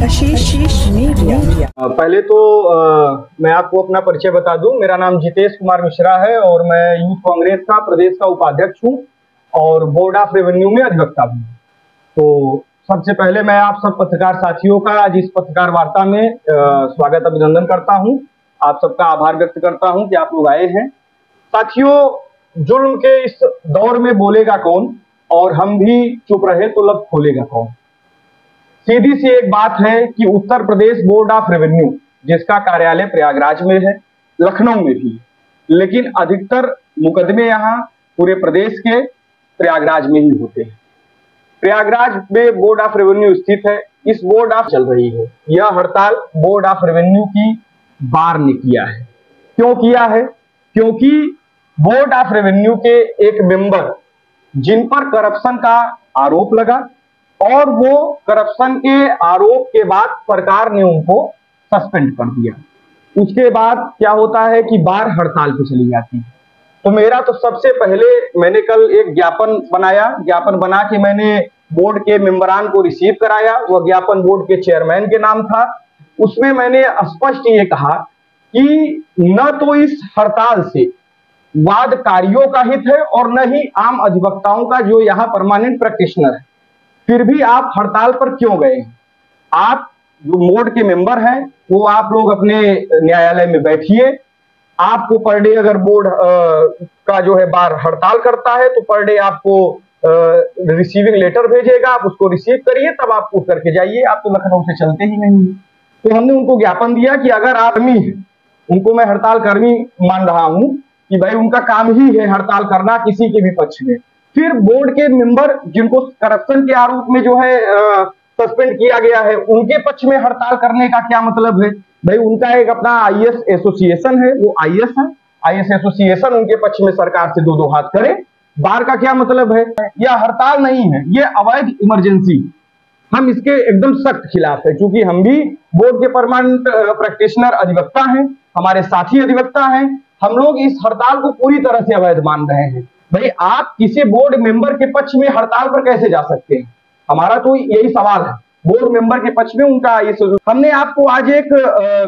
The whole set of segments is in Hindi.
आशीष मीडिया। पहले तो मैं आपको अपना परिचय बता दूं। मेरा नाम जितेश कुमार मिश्रा है और मैं यूथ कांग्रेस का प्रदेश का उपाध्यक्ष हूं और बोर्ड ऑफ रेवेन्यू में अधिवक्ता भी हूं। तो सबसे पहले मैं आप सब पत्रकार साथियों का आज इस पत्रकार वार्ता में स्वागत अभिनंदन करता हूं। आप सबका आभार व्यक्त करता हूं कि आप लोग आए हैं। साथियों, जुल्म के इस दौर में बोलेगा कौन, और हम भी चुप रहे तो लब खोलेगा कौन। सीधी सी एक बात है कि Uttar Pradesh board of revenue, जिसका कार्यालय प्रयागराज में है, लखनऊ में भी, लेकिन अधिकतर मुकदमे यहाँ पूरे प्रदेश के प्रयागराज में ही होते हैं। प्रयागराज में बोर्ड ऑफ रेवेन्यू स्थित है। इस बोर्ड ऑफ चल रही है। यह हड़ताल बोर्ड ऑफ रेवेन्यू की बार ने किया है। क्यों किया है? क्योंकि बोर्ड ऑफ रेवेन्यू के एक मेंबर जिन पर करप्शन का आरोप लगा और वो करप्शन के आरोप के बाद सरकार ने उनको सस्पेंड कर दिया। उसके बाद क्या होता है कि बार हड़ताल पे चली जाती है। तो मेरा तो सबसे पहले मैंने कल एक ज्ञापन बनाया। ज्ञापन बना के मैंने बोर्ड के मेंबरान को रिसीव कराया। वह ज्ञापन बोर्ड के चेयरमैन के नाम था। उसमें मैंने स्पष्ट ये कहा कि न तो इस हड़ताल से वादकारियों का हित है और न ही आम अधिवक्ताओं का, जो यहाँ परमानेंट प्रैक्टिशनर है। फिर भी आप हड़ताल पर क्यों गए? आप जो बोर्ड के मेंबर हैं वो आप लोग अपने न्यायालय में बैठिए। आपको पर डे अगर बोर्ड का जो है बार हड़ताल करता है तो पर डे आपको रिसीविंग लेटर भेजेगा, आप उसको रिसीव करिए, तब आप उठ करके जाइए। आप तो लखनऊ से चलते ही नहीं। तो हमने उनको ज्ञापन दिया कि अगर आदमी है, उनको मैं हड़ताल कर्मी मान रहा हूं कि भाई उनका काम ही है हड़ताल करना किसी के भी पक्ष में। फिर बोर्ड के मेंबर जिनको करप्शन के आरोप में जो है सस्पेंड किया गया है, उनके पक्ष में हड़ताल करने का क्या मतलब है? भाई उनका एक अपना आईएएस एसोसिएशन है, वो आईएएस है, आईएएस एसोसिएशन उनके पक्ष में सरकार से दो हाथ करे। बार का क्या मतलब है? यह हड़ताल नहीं है, यह अवैध इमरजेंसी। हम इसके एकदम सख्त खिलाफ है, क्योंकि हम भी बोर्ड के परमानेंट प्रैक्टिशनर अधिवक्ता हैं, हमारे साथी अधिवक्ता हैं। हम लोग इस हड़ताल को पूरी तरह से अवैध मान रहे हैं। भाई आप किसी बोर्ड मेंबर के पक्ष में हड़ताल पर कैसे जा सकते हैं? हमारा तो यही सवाल है। बोर्ड मेंबर के पक्ष में उनका ये हमने आपको आज एक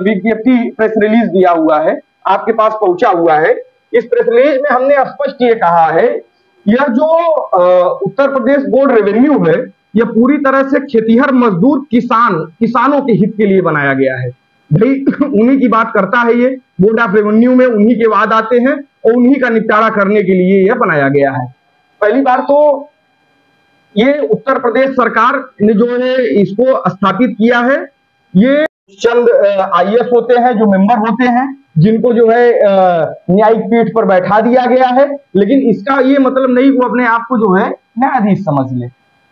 विज्ञप्ति प्रेस रिलीज दिया हुआ है, आपके पास पहुंचा हुआ है। इस प्रेस रिलीज में हमने स्पष्ट ये कहा है, यह जो उत्तर प्रदेश बोर्ड रेवेन्यू है, यह पूरी तरह से खेतीहर मजदूर किसानों के हित के लिए बनाया गया है। भाई उन्हीं की बात करता है ये बोर्ड ऑफ रेवेन्यू में, उन्हीं के वाद आते हैं और उन्हीं का निपटारा करने के लिए यह बनाया गया है। पहली बार तो ये उत्तर प्रदेश सरकार ने जो है इसको स्थापित किया है। ये चंद आईएएस होते हैं जो मेंबर होते हैं, जिनको जो है न्यायिक पीठ पर बैठा दिया गया है, लेकिन इसका ये मतलब नहीं वो अपने आप को जो है न्यायाधीश समझ ले।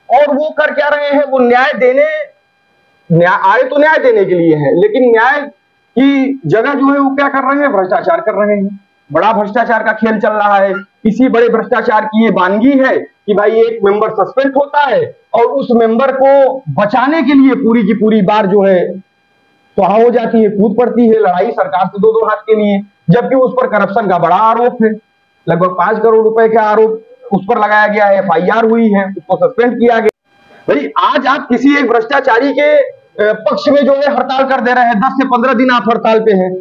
और वो कर क्या रहे हैं? वो आए तो न्याय देने के लिए है, लेकिन न्याय की जगह जो है वो क्या कर रहे हैं? भ्रष्टाचार कर रहे हैं। बड़ा भ्रष्टाचार का खेल चल रहा है। इसी बड़े भ्रष्टाचार की ये वानगी है कि भाई एक मेंबर सस्पेंड होता है और उस मेंबर को बचाने के लिए पूरी की पूरी बार जो है स्वाहा हो जाती है, कूद पड़ती है लड़ाई सरकार से दो हाथ के लिए, जबकि उस पर करप्शन का बड़ा आरोप है। लगभग 5 करोड़ रुपए का आरोप उस पर लगाया गया है, FIR हुई है, उसको सस्पेंड किया गया। भाई आज आप किसी एक भ्रष्टाचारी के पक्ष में जो है हड़ताल कर दे रहे हैं। 10 से 15 दिन आप हड़ताल पे हैं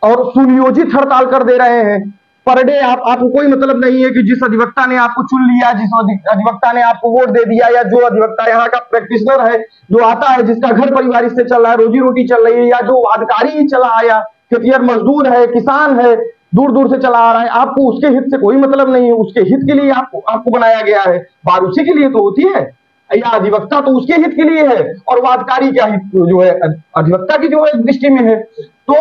और सुनियोजित हड़ताल कर दे रहे हैं। पर डे आपको कोई मतलब नहीं है कि जिस अधिवक्ता ने आपको चुन लिया, जिस अधिवक्ता ने आपको वोट दे दिया, या जो अधिवक्ता यहाँ का प्रैक्टिशनर है जो आता है, जिसका घर परिवार इससे चल रहा है, रोजी रोटी चल रही है, या जो वादकारी ही चला आया, खेतिहर मजदूर है, किसान है, दूर दूर से चला आ रहा है, आपको उसके हित से कोई मतलब नहीं है। उसके हित के लिए आपको बनाया गया है। बार उसी के लिए तो होती है, या अधिवक्ता तो उसके हित के लिए है, और वादकारी का हित जो है अधिवक्ता की जो है दृष्टि में है। तो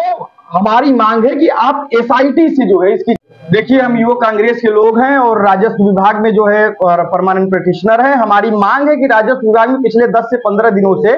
हमारी मांग है कि आप एसआईटी से जो है इसकी, देखिए हम युवा कांग्रेस के लोग हैं और राजस्व विभाग में जो है परमानेंट प्रैक्टिशनर है। हमारी मांग है कि राजस्व विभाग में पिछले 10 से 15 दिनों से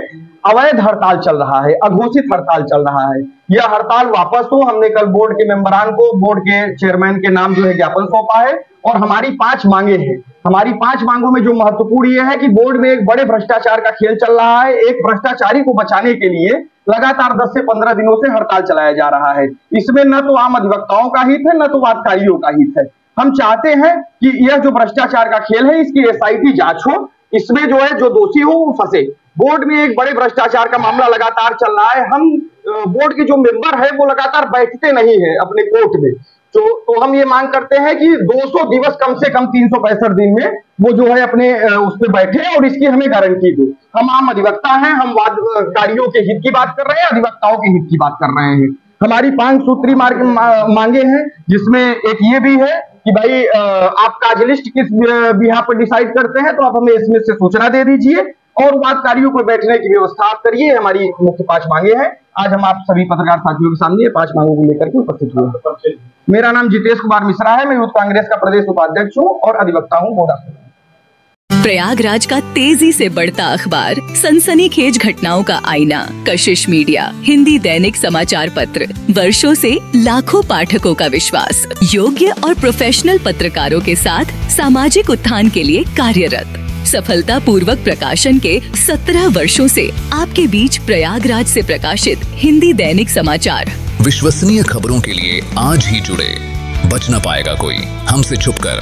अवैध हड़ताल चल रहा है, अघोषित हड़ताल चल रहा है। यह हड़ताल वापस हो। हमने कल बोर्ड के मेंबरान को बोर्ड के चेयरमैन के नाम जो है ज्ञापन सौंपा है और हमारी 5 मांगे हैं। हमारी 5 मांगों में जो महत्वपूर्ण यह है कि बोर्ड में एक बड़े भ्रष्टाचार का खेल चल रहा है। एक भ्रष्टाचारी को बचाने के लिए लगातार 10 से 15 दिनों से हड़ताल चलाया जा रहा है। इसमें न तो आम अधिवक्ताओं का हित है, न तो वादकारियों का हित है। हम चाहते हैं कि यह जो भ्रष्टाचार का खेल है इसकी एसआईटी जांच हो, इसमें जो है जो दोषी हो वो फंसे। बोर्ड में एक बड़े भ्रष्टाचार का मामला लगातार चल रहा है। हम बोर्ड के जो मेंबर है वो लगातार बैठते नहीं है अपने कोर्ट में, तो हम ये मांग करते हैं कि 200 दिवस कम से कम 365 दिन में वो जो है अपने उस पर बैठे और इसकी हमें गारंटी दो। हम आम अधिवक्ता हैं, हम वादकारियों के हित की बात कर रहे हैं, अधिवक्ताओं के हित की बात कर रहे हैं। हमारी 5 सूत्री मांगे हैं, जिसमें एक ये भी है कि भाई आप काज लिस्ट किस बिहाफ पर डिसाइड करते हैं तो आप हमें इसमें से सूचना दे दीजिए और वादकारियों को बैठने की व्यवस्था आप करिए। हमारी मुख्य 5 मांगे हैं। आज हम आप सभी पत्रकार साथियों के सामने 5 मांगों को लेकर के उपस्थित हुए। मेरा नाम जितेश कुमार मिश्रा है, मैं यूथ कांग्रेस का प्रदेश उपाध्यक्ष हूँ और अधिवक्ता हूँ बोडा। प्रयागराज का तेजी से बढ़ता अखबार, सनसनीखेज घटनाओं का आईना, कशिश मीडिया, हिंदी दैनिक समाचार पत्र, वर्षों से लाखों पाठकों का विश्वास, योग्य और प्रोफेशनल पत्रकारों के साथ सामाजिक उत्थान के लिए कार्यरत, सफलता पूर्वक प्रकाशन के 17 वर्षों से आपके बीच प्रयागराज से प्रकाशित हिंदी दैनिक समाचार। विश्वसनीय खबरों के लिए आज ही जुड़े, बच न पाएगा कोई हमसे छुपकर।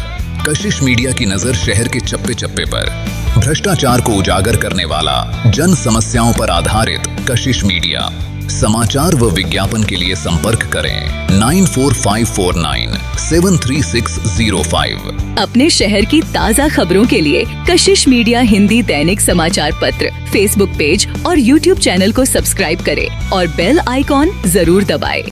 कशिश मीडिया की नजर शहर के चप्पे चप्पे पर, भ्रष्टाचार को उजागर करने वाला, जन समस्याओं पर आधारित कशिश मीडिया। समाचार व विज्ञापन के लिए संपर्क करें 94549 73605। अपने शहर की ताज़ा खबरों के लिए कशिश मीडिया हिंदी दैनिक समाचार पत्र फेसबुक पेज और यूट्यूब चैनल को सब्सक्राइब करें और बेल आइकॉन जरूर दबाएं।